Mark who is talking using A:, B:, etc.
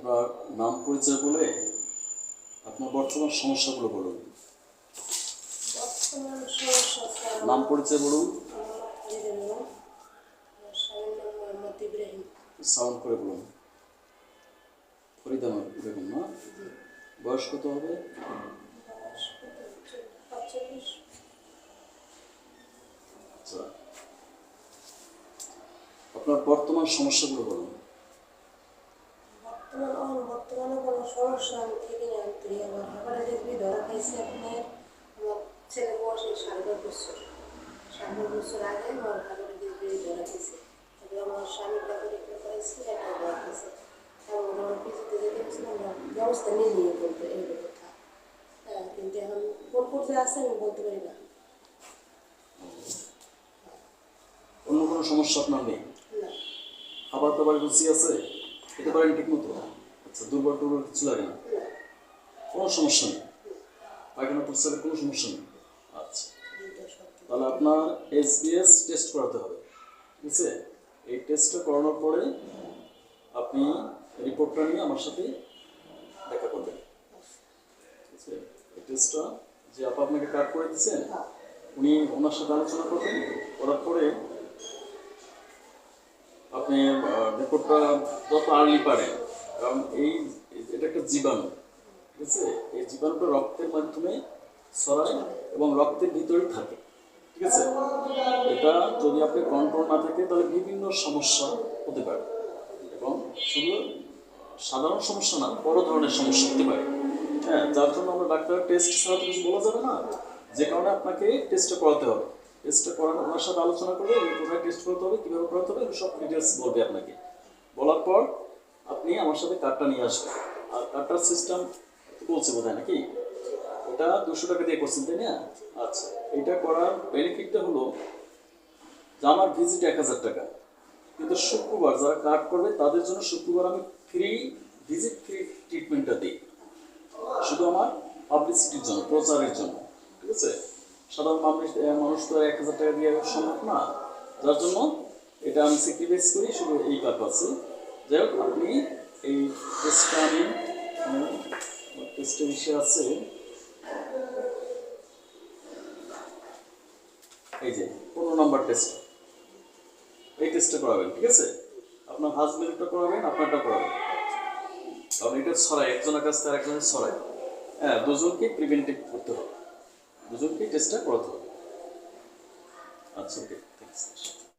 A: আপনার নাম পরিচয় বলে আপনার বর্তমান সমস্যাগুলো বলুন।
B: বর্তমান সমস্যা
A: নাম পরিচয় বলুন। সাউন্ড করে বলুন। ফরিদা বেগম না? বয়স কত হবে? আচ্ছা, আপনার বর্তমান সমস্যাগুলো বলুন।
B: বর্তমানে কোনো সমস্যা আমি থেকে আনতে আমার হেপাটাইটিস বি ধরা খাইছে আপনার আমার ছেলে বয়স 5.5 বছর আগে আমার হেপাটাইটিস বি ধরা খাইছে। তারপরে আমার স্বামীটা পরীক্ষা করেছি একটা ধরা খাইছে। তারপর আমার পিজিতে যেতে গেছিলাম আমরা ব্যবস্থা নিয়ে বলতে এই কথা। হ্যাঁ, কিন্তু এখন কোন পর্যায়ে আছে আমি বলতে পারি না।
A: অন্য কোনো সমস্যা আপনার নেই?
B: না।
A: খাবার দাবার রুচি আছে? খেতে পারেন ঠিক মতো? আচ্ছা, দুর্বল টুর্বল কিছু লাগে না? কোনো সমস্যা নেই? পায়খানা প্রস্রাবের কোনো সমস্যা নেই? আচ্ছা, তাহলে আপনার SBS টেস্ট করাতে হবে, ঠিক আছে? এই টেস্টটা করানোর পরে আপনি রিপোর্টটা নিয়ে আমার সাথে দেখা করবেন, ঠিক আছে? এই টেস্টটা যে আপনাকে কার্ড করে দিচ্ছেন উনি ওনার সাথে আলোচনা করবেন, করার পরে আপনি রিপোর্টটা যত আর্লি পারেন, কারণ এটা একটা জীবাণু, ঠিক আছে? এই জীবাণুটা রক্তের মাধ্যমে ছড়ায় এবং রক্তের ভিতরেই থাকে, ঠিক আছে? এটা যদি আপনি কন্ট্রোল না থাকে তাহলে বিভিন্ন সমস্যা হতে পারে এবং শুধু সাধারণ সমস্যা না, বড় ধরনের সমস্যা হতে পারে। হ্যাঁ, যার জন্য আমরা ডাক্তার টেস্ট ছাড়া তো কিছু বলা যাবে না, যে কারণে আপনাকে টেস্টটা করাতে হবে। টেস্টটা করানো ওনার সাথে আলোচনা করবে, কোথায় টেস্ট করতে হবে, কীভাবে করাতে হবে, সব ডিটেলস বলবে আপনাকে। বলার পর আপনি আমার সাথে কার্ডটা নিয়ে আসবেন। আর কার্ডটার সিস্টেম বলছে বোধহয় নাকি? ওটা 200 টাকা দিয়ে করছেন, তাই না? আচ্ছা, এটা করার বেনিফিটটা হলো যে আমার ভিজিট 1000 টাকা, কিন্তু শুক্রবার যারা কার্ড করবে তাদের জন্য শুক্রবার আমি ফ্রি ভিজিট, ফ্রি ট্রিটমেন্টটা দিই, শুধু আমার পাবলিসিটির জন্য, প্রচারের জন্য, ঠিক আছে? সাধারণ মানুষ তো 1000 টাকা দিয়ে সম্ভব না, যার জন্য এটা আমি স্যাক্রিফাইস করি শুধু এই পারপাসে। যাই হোক, আপনি এই টেস্টটা আমি টেস্টের বিষয় আছে, এই যে 15 নম্বর টেস্ট, এই টেস্টটা করাবেন, ঠিক আছে? আপনার হাজবেন্ডটা করাবেন, আপনারটা করাবেন, কারণ এটা ছড়ায়, একজনের কাছ থেকে আরেকজনের ছড়ায়। হ্যাঁ, দুজনকে প্রিভেন্টিভ করতে হবে, দুজনকে টেস্টটা করাতে হবে। আচ্ছা, ওকে, থ্যাংকস।